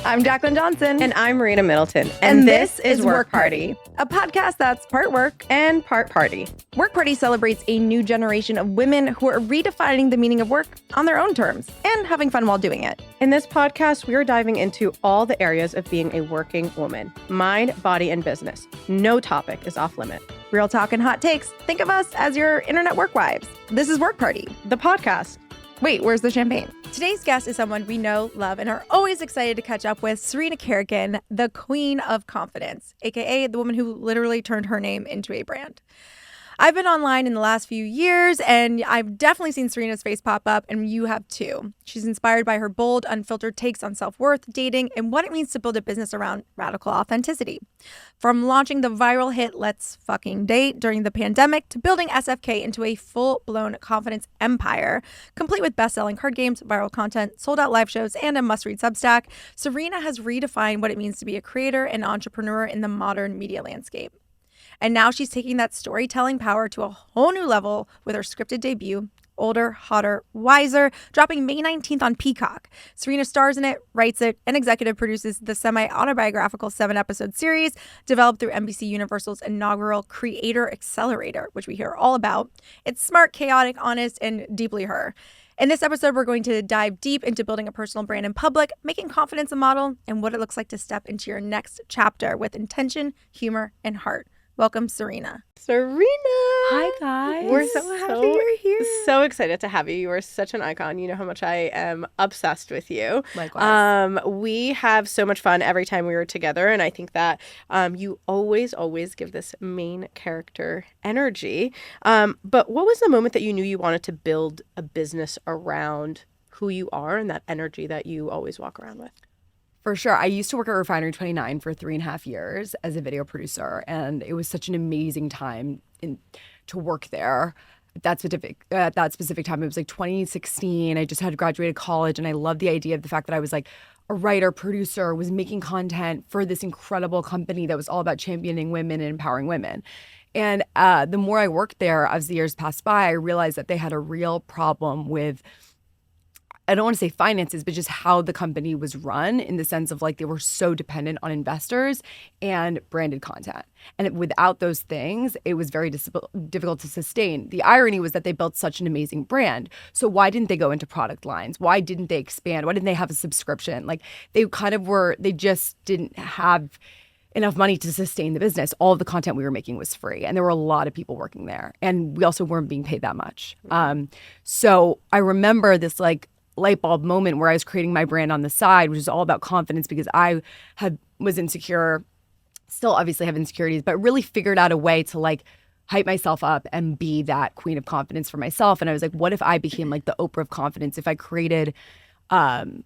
I'm Jaclyn Johnson. And I'm Marina Middleton. And this is WorkParty, a podcast that's part work and part party. WorkParty celebrates a new generation of women who are redefining the meaning of work on their own terms and having fun while doing it. In this podcast, we are diving into all the areas of being a working woman. Mind, body, and business. No topic is off limit. Real talk and hot takes. Think of us as your internet work wives. This is WorkParty, the podcast. Wait, where's the champagne? Today's guest is someone we know, love, and are always excited to catch up with, Serena Kerrigan, the queen of confidence, aka the woman who literally turned her name into a brand. I've been online in the last few years, and I've definitely seen Serena's face pop up, and you have too. She's inspired by her bold, unfiltered takes on self-worth, dating, and what it means to build a business around radical authenticity. From launching the viral hit Let's Fucking Date during the pandemic to building SFK into a full-blown confidence empire, complete with best-selling card games, viral content, sold-out live shows, and a must-read Substack, Serena has redefined what it means to be a creator and entrepreneur in the modern media landscape. And now she's taking that storytelling power to a whole new level with her scripted debut, Older, Hotter, Wiser, dropping May 19th on Peacock. Serena stars in it, writes it, and executive produces the semi-autobiographical 7-episode series developed through NBCUniversal's inaugural Creator Accelerator, which we hear all about. It's smart, chaotic, honest, and deeply her. In this episode, we're going to dive deep into building a personal brand in public, making confidence a model, and what it looks like to step into your next chapter with intention, humor, and heart. Welcome, Serena. Serena! Hi, guys. We're so happy you're here. So excited to have you. You are such an icon. You know how much I am obsessed with you. Likewise. We have so much fun every time we are together, and I think that you always give this main character energy. But what was the moment that you knew you wanted to build a business around who you are and that energy that you always walk around with? For sure. I used to work at Refinery 29 for 3.5 years as a video producer, and it was such an amazing time to work there. At that specific time, it was like 2016. I just had graduated college, and I loved the idea of the fact that I was like a writer, producer, was making content for this incredible company that was all about championing women and empowering women. And the more I worked there, as the years passed by, I realized that they had a real problem with, I don't want to say finances, but just how the company was run, in the sense of like they were so dependent on investors and branded content. And without those things, it was very difficult to sustain. The irony was that they built such an amazing brand. So why didn't they go into product lines? Why didn't they expand? Why didn't they have a subscription? Like they just didn't have enough money to sustain the business. All of the content we were making was free, and there were a lot of people working there. And we also weren't being paid that much. So I remember this like light bulb moment where I was creating my brand on the side, which is all about confidence, because I was insecure, still obviously have insecurities, but really figured out a way to like hype myself up and be that queen of confidence for myself. And I was like, what if I became like the Oprah of confidence, if I created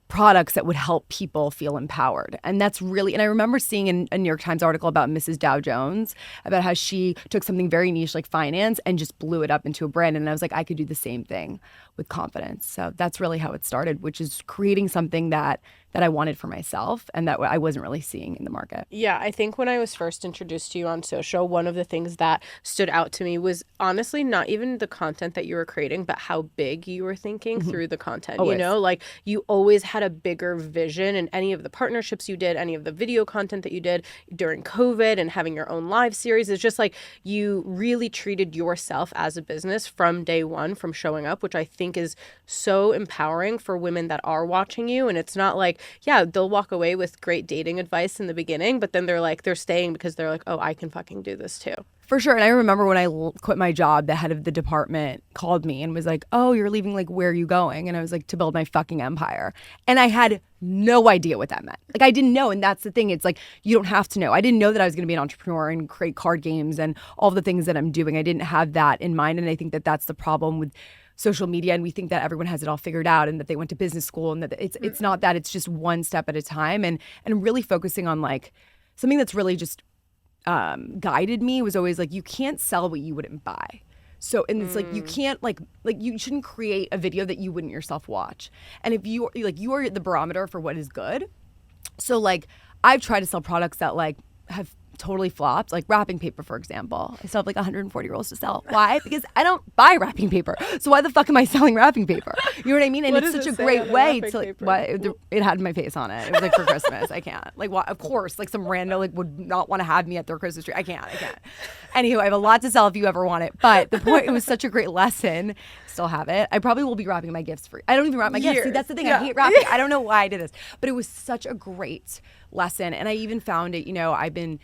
products that would help people feel empowered? And that's really, and I remember seeing in a New York Times article about Mrs. Dow Jones, about how she took something very niche like finance and just blew it up into a brand. And I was like, I could do the same thing with confidence. So that's really how it started, which is creating something that I wanted for myself and that I wasn't really seeing in the market. Yeah, I think when I was first introduced to you on social, one of the things that stood out to me was honestly not even the content that you were creating, but how big you were thinking through the content. Always. You know, like you always had a bigger vision, and any of the partnerships you did, any of the video content that you did during COVID and having your own live series, it's just like you really treated yourself as a business from day one, from showing up, which I think is so empowering for women that are watching you. And it's not like, yeah, they'll walk away with great dating advice in the beginning, but then they're staying because they're like, oh, I can fucking do this too. For sure. And I remember when I quit my job, the head of the department called me and was like, oh, you're leaving, like, where are you going? And I was like, to build my fucking empire. And I had no idea what that meant. Like, I didn't know. And that's the thing. It's like, you don't have to know. I didn't know that I was going to be an entrepreneur and create card games and all the things that I'm doing. I didn't have that in mind. And I think that that's the problem with social media, and we think that everyone has it all figured out and that they went to business school, and that it's not that. It's just one step at a time, and really focusing on like something that's really just guided me was always like, you can't sell what you wouldn't buy. So, and it's like, you can't like you shouldn't create a video that you wouldn't yourself watch. And if you are the barometer for what is good. So like I've tried to sell products that like have totally flopped, like wrapping paper, for example. I still have like 140 rolls to sell. Why? Because I don't buy wrapping paper. So why the fuck am I selling wrapping paper? You know what I mean? And What it's does such it a say great on the way wrapping to like, paper? it had my face on it. It was like for Christmas. I can't. Like, why, of course, like some rando like would not want to have me at their Christmas tree. I can't. Anywho, I have a lot to sell if you ever want it. But the point, it was such a great lesson. Still have it. I probably will be wrapping my gifts for. I don't even wrap my gifts. See, that's the thing. I hate wrapping. I don't know why I did this, but it was such a great lesson. And I even found it. You know, I've been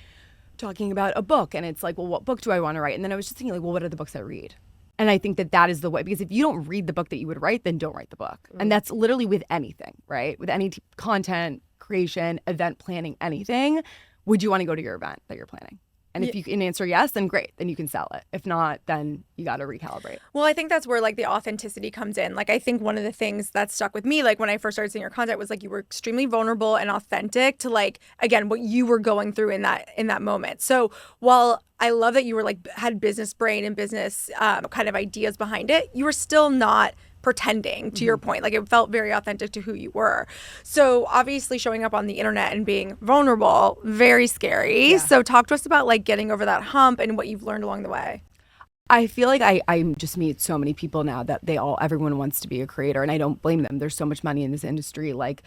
talking about a book, and it's like, well, what book do I want to write? And then I was just thinking, like, well, what are the books I read? And I think that is the way, because if you don't read the book that you would write, then don't write the book. And that's literally with anything, right? With any content creation, event planning, anything. Would you want to go to your event that you're planning? And if you can answer yes, then great. Then you can sell it. If not, then you got to recalibrate. Well, I think that's where like the authenticity comes in. Like I think one of the things that stuck with me, like when I first started seeing your content, was like you were extremely vulnerable and authentic to like, again, what you were going through in that moment. So while I love that you were like had business brain and business kind of ideas behind it, you were still not pretending, to your point. Like it felt very authentic to who you were. So obviously showing up on the internet and being vulnerable, very scary. Yeah. So talk to us about like getting over that hump and what you've learned along the way. I feel like I just meet so many people now that everyone wants to be a creator, and I don't blame them. There's so much money in this industry. Like,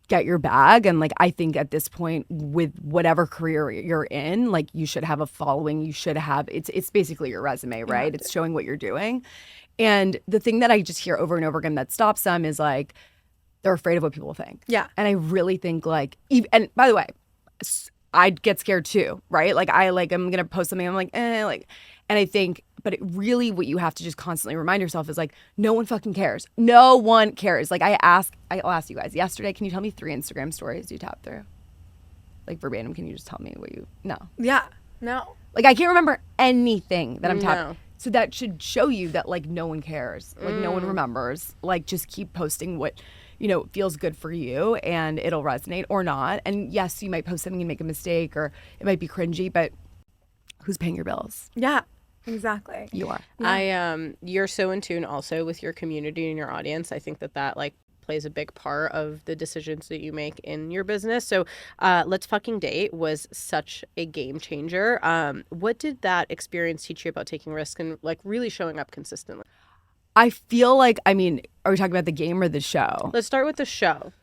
get your bag. And like, I think at this point, with whatever career you're in, like you should have a following. You should have, it's basically your resume, right? It's showing what you're doing. And the thing that I just hear over and over again that stops them is like, they're afraid of what people think. Yeah. And I really think like, and by the way, I'd get scared too, right? Like I'm going to post something, I'm like, and I think, but it really, what you have to just constantly remind yourself is like, no one fucking cares. No one cares. Like I'll ask you guys yesterday, can you tell me 3 Instagram stories you tapped through? Like verbatim, can you just tell me no. Yeah, no. Like I can't remember anything that I'm tapping. So that should show you that like no one cares, like no one remembers. Like just keep posting what, feels good for you, and it'll resonate or not. And yes, you might post something and make a mistake, or it might be cringy, but who's paying your bills? Yeah, exactly. You are. Yeah. You're so in tune also with your community and your audience. I think that like plays a big part of the decisions that you make in your business. So Let's Fucking Date was such a game changer. What did that experience teach you about taking risks and like really showing up consistently? I feel like, are we talking about the game or the show? Let's start with the show.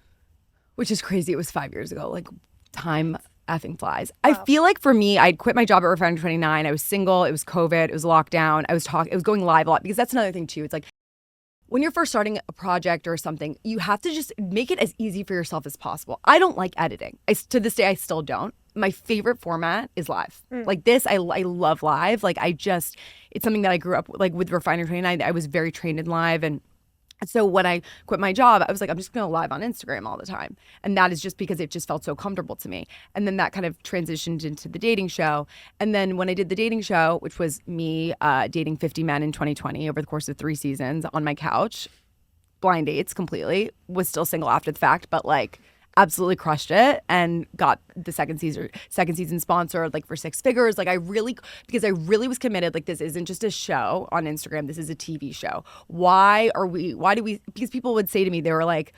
Which is crazy. It was 5 years ago. Like time effing flies. Wow. I feel like for me, I'd quit my job at Refinery 29. I was single. It was COVID. It was lockdown. It was going live a lot, because that's another thing too. It's like, when you're first starting a project or something, you have to just make it as easy for yourself as possible. I don't like editing. To this day, I still don't. My favorite format is live. Like this, I love live. Like it's something that I grew up like with Refinery 29. I was very trained in live, and so when I quit my job, I was like, I'm just going to live on Instagram all the time. And that is just because it just felt so comfortable to me. And then that kind of transitioned into the dating show. And then when I did the dating show, which was me dating 50 men in 2020 over the course of 3 seasons on my couch, blind dates completely, was still single after the fact, but like absolutely crushed it, and got the second season sponsored like for 6 figures. Like because I really was committed. Like this isn't just a show on Instagram. This is a TV show. Because people would say to me, they were like,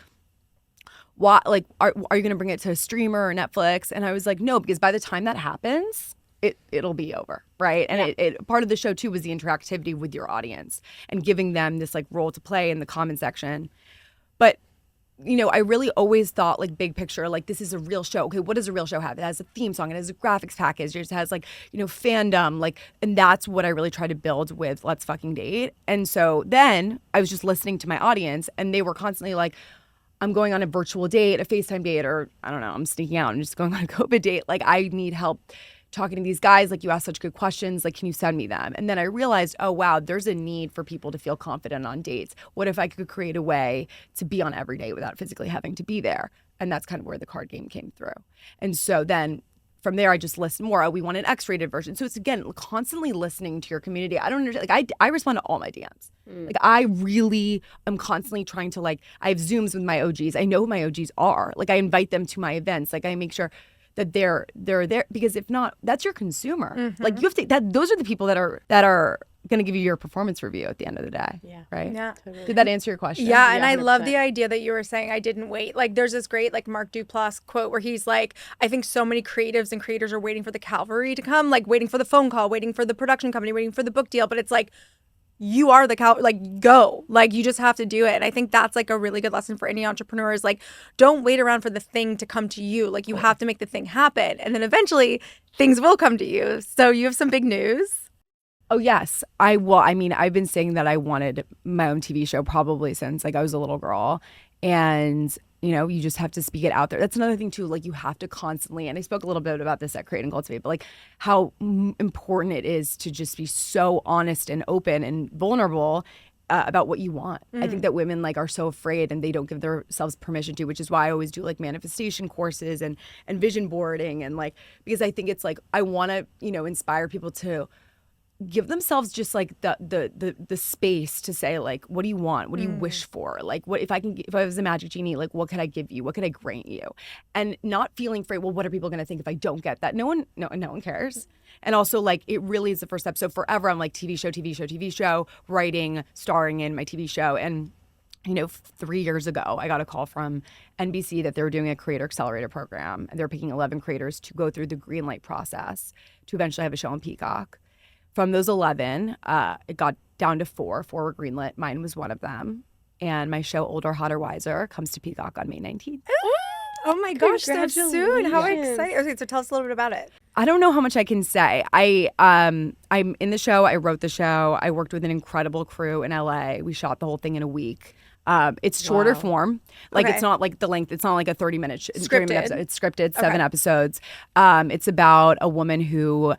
why, like, are you going to bring it to a streamer or Netflix? And I was like, no, because by the time that happens, it'll be over, right? And it part of the show too was the interactivity with your audience and giving them this like role to play in the comment section. But I really always thought like big picture, like this is a real show. Okay, what does a real show have? It has a theme song, it has a graphics package, it has like, fandom, like, and that's what I really try to build with Let's Fucking Date. And so then I was just listening to my audience, and they were constantly like, I'm going on a virtual date, a FaceTime date, or I don't know, I'm sneaking out and just going on a COVID date. Like I need help talking to these guys. Like you ask such good questions, like can you send me them? And then I realized, oh wow, there's a need for people to feel confident on dates. What if I could create a way to be on every date without physically having to be there? And that's kind of where the card game came through. And so then from there, I just list more. Oh, we want an X-rated version. So it's, again, constantly listening to your community. I don't understand. Like I respond to all my DMs. Like I really am constantly trying to I have Zooms with my OGs. I know who my OGs are. Like I invite them to my events. Like I make sure that they're there, because if not, that's your consumer. Like you have to, those are the people that are going to give you your performance review at the end of the day. Yeah. Right. Yeah. Totally. Did that answer your question? Yeah, and Yeah, I love 100%. the idea that you were saying I didn't wait. Like there's this great like Mark Duplass quote where he's like, I think so many creatives and creators are waiting for the cavalry to come, like waiting for the phone call, waiting for the production company, waiting for the book deal. But it's like, you are the like go. Like you just have to do it. And I think that's like a really good lesson for any entrepreneur is like, don't wait around for the thing to come to you. Like you have to make the thing happen. And then eventually things will come to you. So you have some big news. Oh, yes. I mean, I've been saying that I wanted my own TV show probably since like I was a little girl. And, you know, you just have to speak it out there. That's another thing too. Like you have to constantly, and I spoke a little bit about this at Create and Cultivate, but like how important it is to just be so honest and open and vulnerable about what you want. I think that women like are so afraid and they don't give themselves permission to, which is why I always do like manifestation courses and vision boarding and like, because I think it's like, I want to, you know, inspire people to give themselves just like the space to say like, what do you want? What do you wish for? Like what if I was a magic genie, like what could I give you? What could I grant you? And not feeling afraid, well, what are people going to think if I don't get that? No one cares. And also like, it really is the first step. So forever I'm like TV show, writing, starring in my TV show. And you know, 3 years ago, I got a call from NBC that they were doing a Creator Accelerator program. And they're picking 11 creators to go through the green light process to eventually have a show on Peacock. From those 11, it got down to 4. 4 were greenlit. Mine was one of them. And my show, Older, Hotter, Wiser, comes to Peacock on May 19th. Oh my gosh, so soon. How Congratulations. exciting. Okay, so tell us a little bit about it. I don't know how much I can say. I'm in the show. I wrote the show. I worked with an incredible crew in LA. We shot the whole thing in a week. It's shorter form. Like it's not like the length. It's not like a 30-minute Scripted. episode. It's scripted, 7 episodes. It's about a woman who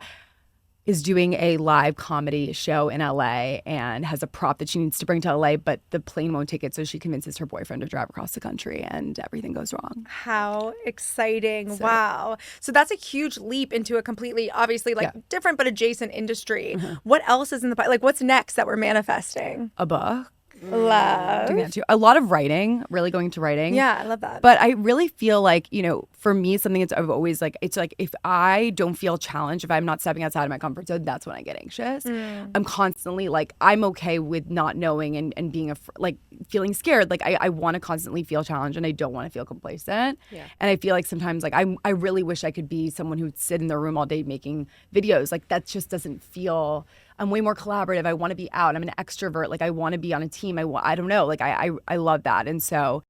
is doing a live comedy show in LA and has a prop that she needs to bring to LA, but the plane won't take it, so she convinces her boyfriend to drive across the country and everything goes wrong. How exciting. Wow. So that's a huge leap into a completely, obviously, like different but adjacent industry. What else is in the pipe? Like, what's next that we're manifesting? A book. Love. Doing that too. A lot of writing, really going to writing. Yeah, I love that. But I really feel like, you know, for me, something that's I've always like, it's like if I don't feel challenged, if I'm not stepping outside of my comfort zone, that's when I get anxious. I'm constantly like, I'm okay with not knowing and being like feeling scared. Like I want to constantly feel challenged and I don't want to feel complacent. Yeah. And I feel like sometimes like I really wish I could be someone who'd sit in their room all day making videos. Like that just doesn't feel. I'm way more collaborative. I want to be out. I'm an extrovert. Like I want to be on a team. I don't know. Like I love that. And so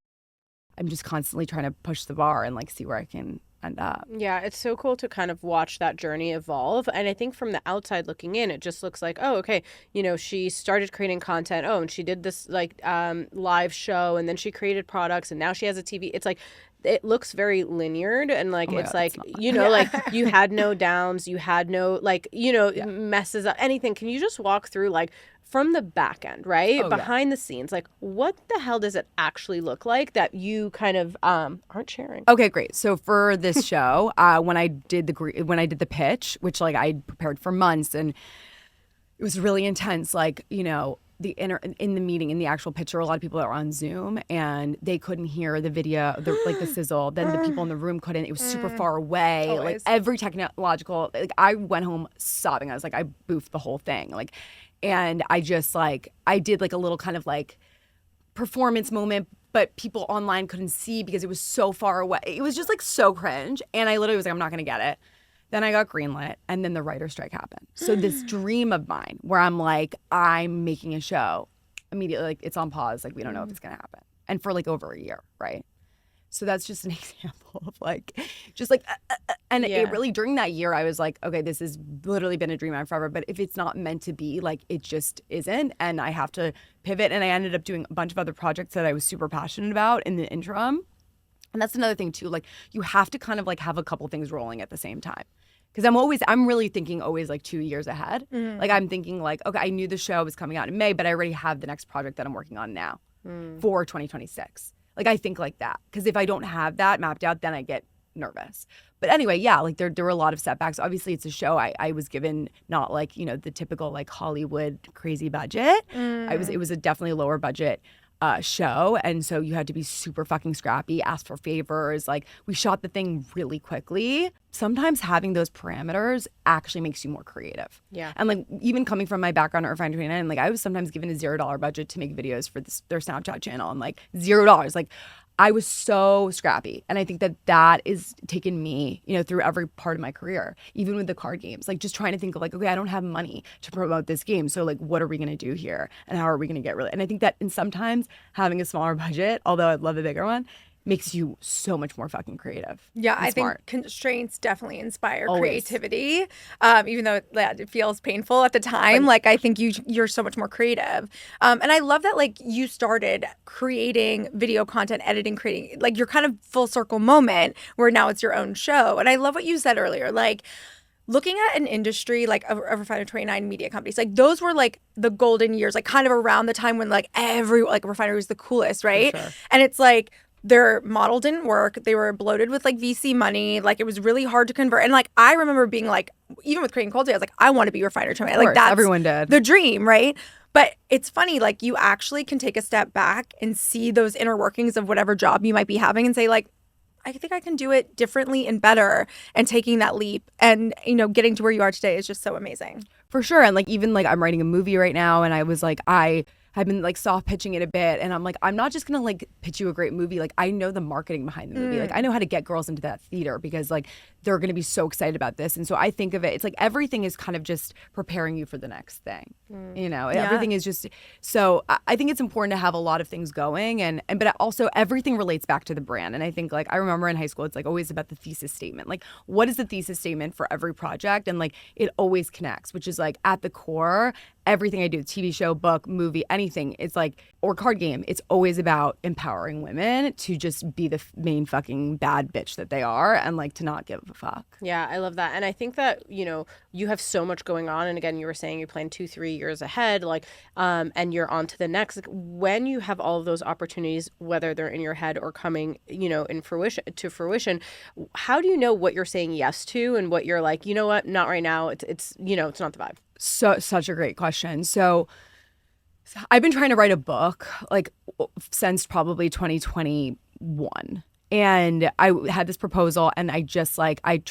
I'm just constantly trying to push the bar and like see where I can end up. Yeah, it's so cool to kind of watch that journey evolve. And I think from the outside looking in, it just looks like, oh, okay, you know, she started creating content. Oh, and she did this like live show and then she created products and now she has a TV. It's like, it looks very linear and like it's like, you know, like you had no downs, you had no like, you know, messes up, anything. Can you just walk through like from the back end, right? Behind the scenes, like what the hell does it actually look like that you kind of aren't sharing? Okay, great. So for this show, when I did the pitch, which like I prepared for months and it was really intense, like, you know, in the meeting, in the actual pitch, there were a lot of people that were on Zoom and they couldn't hear the video, like the sizzle. Then the people in the room couldn't. It was super far away. Always. Like every technological, like I went home sobbing. I was like, I boofed the whole thing. Like, and I just like, I did like a little kind of like performance moment, but people online couldn't see because it was so far away. It was just like so cringe. And I literally was like, I'm not going to get it. Then I got greenlit and then the writer's strike happened. So this dream of mine where I'm like, I'm making a show, immediately like it's on pause. Like we don't know if it's going to happen. And for like over a year, right? So that's just an example of like, just like, and it really during that year, I was like, okay, this has literally been a dream of mine forever. But if it's not meant to be, like it just isn't. And I have to pivot. And I ended up doing a bunch of other projects that I was super passionate about in the interim. And that's another thing too. Like you have to kind of like have a couple things rolling at the same time. Because I'm really thinking always like 2 years ahead. Like I'm thinking like, okay, I knew the show was coming out in May, but I already have the next project that I'm working on now for 2026. Like I think like that. Because if I don't have that mapped out, then I get nervous. But anyway, yeah, like there were a lot of setbacks. Obviously, it's a show. I was given not like, you know, the typical like Hollywood crazy budget. It was definitely a lower budget. show, and so you had to be super fucking scrappy, ask for favors. Like, we shot the thing really quickly. Sometimes having those parameters actually makes you more creative. Yeah. And like, even coming from my background at Refine 29, like, I was sometimes given a $0 budget to make videos for their Snapchat channel, and like $0. Like, I was so scrappy. And I think that is taken me, through every part of my career, even with the card games, like just trying to think of like, okay, I don't have money to promote this game. So like, what are we going to do here? And how are we going to get really? And I think that sometimes having a smaller budget, although I'd love a bigger one, makes you so much more fucking creative. Yeah, I smart. think constraints definitely inspire Always. creativity, even though it feels painful at the time. Like, I think you're so much more creative. And I love that, like, you started creating video content, editing, creating, like, your kind of full circle moment where now it's your own show. And I love what you said earlier, like, looking at an industry like a Refiner 29 media companies, like those were like the golden years, like kind of around the time when like Refiner was the coolest, right? Sure. And it's like, their model didn't work. They were bloated with like VC money. Like, it was really hard to convert. And like, I remember being like, even with creating Cold Day, I was like, I want to be Refiner 29. Like, that's everyone did. the dream, right? But it's funny, like, you actually can take a step back and see those inner workings of whatever job you might be having and say like, I think I can do it differently and better, and taking that leap and, getting to where you are today is just so amazing. For sure. And like, even like, I'm writing a movie right now, and I was like, I've been like soft pitching it a bit, and I'm like, I'm not just gonna like pitch you a great movie. Like, I know the marketing behind the movie. Like, I know how to get girls into that theater because like they're gonna be so excited about this. And so I think of it's like everything is kind of just preparing you for the next thing. Everything is just so. I think it's important to have a lot of things going, and but also everything relates back to the brand. And I think like I remember in high school, it's like always about the thesis statement. Like, what is the thesis statement for every project? And like, it always connects, which is like at the core. Everything I do, TV show, book, movie, anything, it's like, or card game, it's always about empowering women to just be the main fucking bad bitch that they are, and like to not give a fuck. Yeah, I love that. And I think that, you have so much going on. And again, you were saying you plan 2-3 years ahead, like, and you're on to the next. Like, when you have all of those opportunities, whether they're in your head or coming, in fruition, how do you know what you're saying yes to and what you're like, you know what, not right now. It's not the vibe. So, such a great question. So I've been trying to write a book like since probably 2021. And I had this proposal, and I just like, I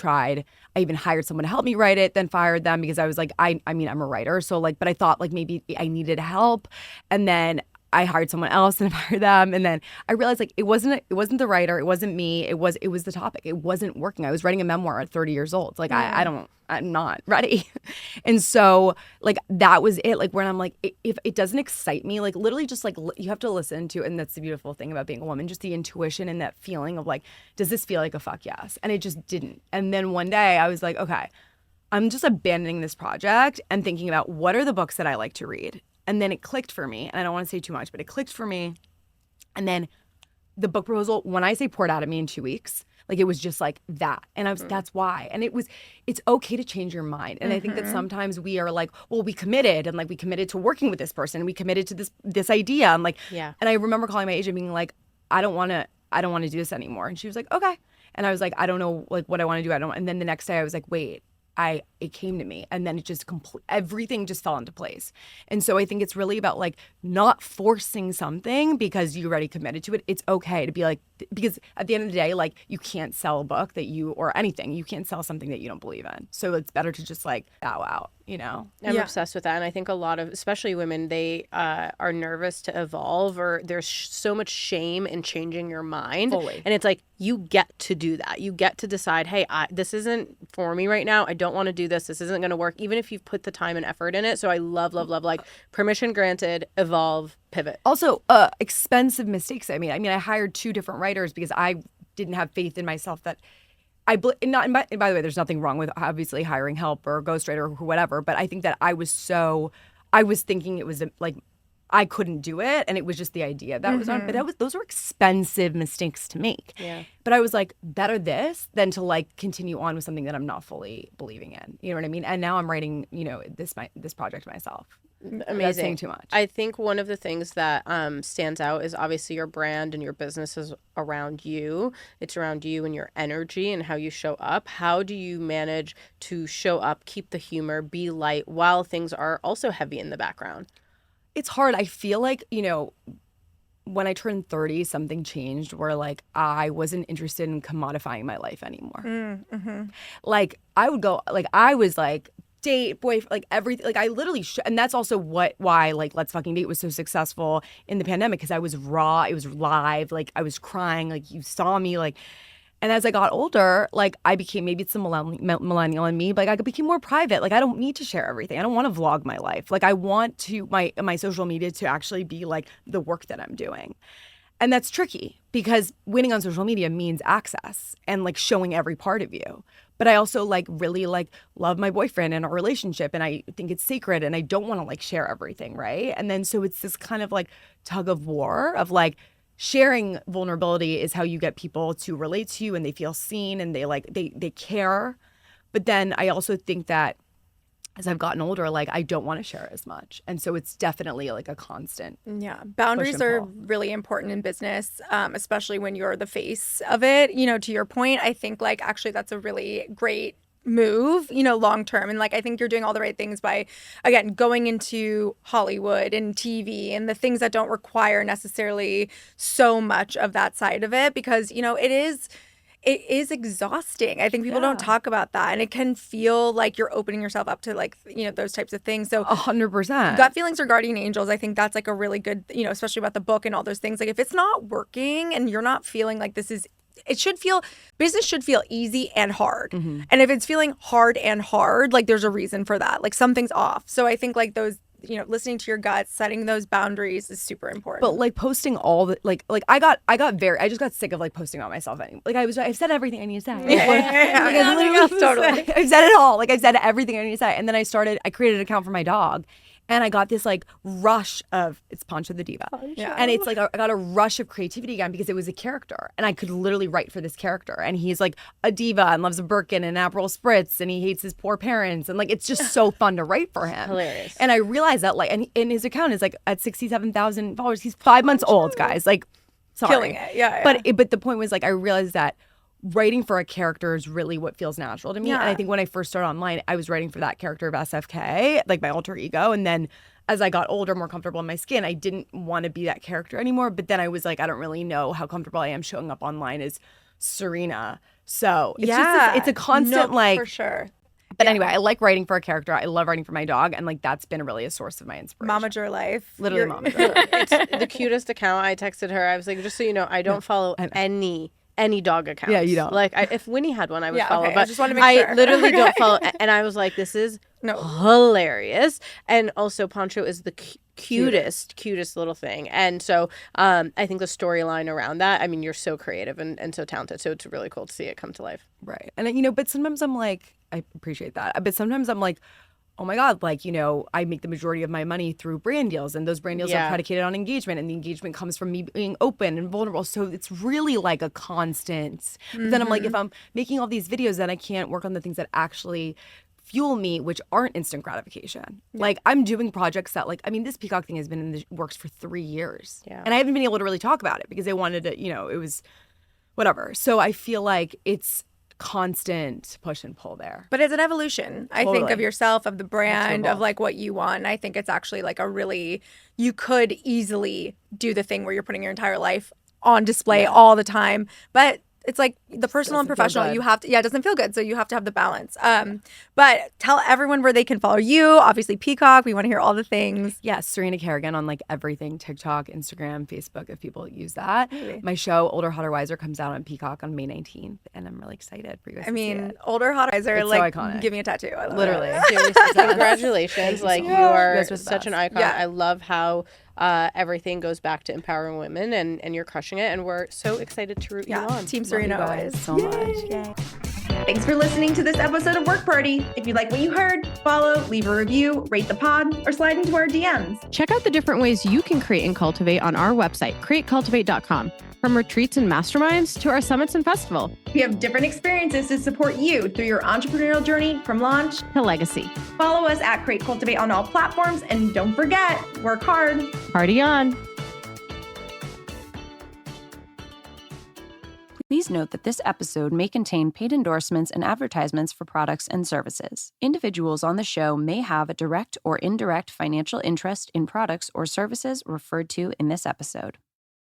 even hired someone to help me write it, then fired them because I was like, I mean, I'm a writer. So like, but I thought like maybe I needed help. And then I hired someone else and fired them. And then I realized like, it wasn't the writer. It wasn't me. It was the topic. It wasn't working. I was writing a memoir at 30 years old. Like, I'm not ready. And so like, that was it. Like, when I'm like, if it doesn't excite me, like literally just like, you have to listen to, and that's the beautiful thing about being a woman, just the intuition and that feeling of like, does this feel like a fuck yes? And it just didn't. And then one day I was like, okay, I'm just abandoning this project and thinking about what are the books that I like to read. And then it clicked for me. And I don't want to say too much, but it clicked for me. And then the book proposal, when I say poured out of me in 2 weeks, like, it was just like that. And I was, that's why. And it's okay to change your mind. And I think that sometimes we are like, well, we committed, and like, we committed to working with this person. We committed to this idea. And like, yeah. And I remember calling my agent being like, I don't want to do this anymore. And she was like, okay. And I was like, I don't know like what I want to do. And then the next day I was like, wait, it came to me, and then it just everything just fell into place. And so I think it's really about like not forcing something because you already committed to it. It's okay to be like, because at the end of the day, like, you can't sell a book or anything. You can't sell something that you don't believe in. So it's better to just like bow out, I'm obsessed with that. And I think a lot of, especially women, they are nervous to evolve, or there's so much shame in changing your mind. Fully. And it's like, you get to do that. You get to decide, hey, this isn't for me right now. I don't want to do this. This isn't going to work, even if you've put the time and effort in it. So I love, like, permission granted, evolve, pivot. Also, expensive mistakes. I mean, I hired 2 different writers because I didn't have faith in myself that and by the way, there's nothing wrong with obviously hiring help or a ghostwriter or whatever, but I think that I was thinking it was like I couldn't do it, and it was just the idea that was on. But those were expensive mistakes to make. Yeah. But I was like, better this than to like continue on with something that I'm not fully believing in. You know what I mean? And now I'm writing, this project myself. Amazing. That's saying too much. I think one of the things that stands out is obviously your brand and your business is around you. It's around you and your energy and how you show up. How do you manage to show up, keep the humor, be light while things are also heavy in the background? It's hard. I feel like, when I turned 30, something changed where like I wasn't interested in commodifying my life anymore. Like I would go, like I was like date, boyfriend, like everything. Like I literally, and that's also why like Let's Fucking Date was so successful in the pandemic, because I was raw, it was live, like I was crying, like you saw me, like. And as I got older, like I became, maybe it's the millennial in me, but like I became more private. Like I don't need to share everything. I don't want to vlog my life. Like I want to my social media to actually be like the work that I'm doing. And that's tricky because winning on social media means access and like showing every part of you. But I also like really like love my boyfriend and our relationship, and I think it's sacred, and I don't want to like share everything, right? And then so it's this kind of like tug of war of like, sharing vulnerability is how you get people to relate to you and they feel seen and they like they care. But then I also think that as I've gotten older, like I don't want to share as much. And so it's definitely like a constant. Yeah. Boundaries are really important in business, especially when you're the face of it. You know, to your point, I think like actually that's a really great move, you know, long term. And like I think you're doing all the right things by, again, going into Hollywood and TV and the things that don't require necessarily so much of that side of it, because, you know, it is exhausting. I think people don't talk about that, and it can feel like you're opening yourself up to like, you know, those types of things. So 100%. Gut feelings or guardian angels, I think that's like a really good, you know, especially about the book and all those things. Like if it's not working and you're not feeling like business should feel easy and hard. And if it's feeling hard and hard, like there's a reason for that. Like something's off. So I think like those, you know, listening to your gut, setting those boundaries is super important. But like posting all the I just got sick of like posting about myself. Like I've said everything I need to say. Totally. I've said it all. Like I've said everything I need to say. And then I created an account for my dog. And I got this like rush of, it's Poncho the Diva. And it's like, I got a rush of creativity again because it was a character. And I could literally write for this character. And he's like a diva and loves a Birkin and Aperol Spritz. And he hates his poor parents. And like, it's just so fun to write for him. Hilarious. And I realized that like, and his account is like at 67,000 followers. He's 5 months old, guys. Like, sorry. Killing it. Yeah. But the point was like, I realized that writing for a character is really what feels natural to me. And I think when I first started online, I was writing for that character of SFK, like my alter ego. And then as I got older, more comfortable in my skin, I didn't want to be that character anymore. But then I was like, I don't really know how comfortable I am showing up online as Serena. So it's just it's a constant for sure. But anyway, I like writing for a character. I love writing for my dog. And like that's been really a source of my inspiration. Momager life. Literally Momager. It's the cutest account. I texted her. I was like, just so you know, I don't follow any dog accounts. Yeah, you don't. Like, if Winnie had one, I would follow. Okay. But I just want to make sure. I literally don't follow. And I was like, this is hilarious. And also, Poncho is the cutest little thing. And so I think the storyline around that, I mean, you're so creative and so talented. So it's really cool to see it come to life. Right. And, you know, but sometimes I'm like, I appreciate that. But sometimes I'm like, oh my God, like, you know, I make the majority of my money through brand deals, and those brand deals are predicated on engagement, and the engagement comes from me being open and vulnerable. So it's really like a constant. But then I'm like, if I'm making all these videos, then I can't work on the things that actually fuel me, which aren't instant gratification. Like I'm doing projects that like, I mean, this Peacock thing has been in the works for 3 years. And I haven't been able to really talk about it because they wanted to, you know, it was whatever. So I feel like it's constant push and pull there. But it's an evolution, I think, of yourself, of the brand, of like what you want. I think it's actually like you could easily do the thing where you're putting your entire life on display all the time. But it's like the personal and professional, you have to, it doesn't feel good. So you have to have the balance. But tell everyone where they can follow you. Obviously Peacock, we want to hear all the things. Yeah, Serena Kerrigan on like everything, TikTok, Instagram, Facebook, if people use that. My show, Older, Hotter, Wiser, comes out on Peacock on May 19th. And I'm really excited for you guys to see it. Older, Hotter, Wiser, it's like, so iconic. give me a tattoo. I love Literally. it. Congratulations. Like you are such an icon. Yeah. I love how everything goes back to empowering women, and you're crushing it, and we're so excited to root you on. Team Serena always. So much. Yay. Thanks for listening to this episode of Work Party. If you like what you heard, follow, leave a review, rate the pod, or slide into our DMs. Check out the different ways you can create and cultivate on our website, createcultivate.com. From retreats and masterminds to our summits and festival. We have different experiences to support you through your entrepreneurial journey from launch to legacy. Follow us at Create Cultivate on all platforms, and don't forget, work hard. Party on. Please note that this episode may contain paid endorsements and advertisements for products and services. Individuals on the show may have a direct or indirect financial interest in products or services referred to in this episode.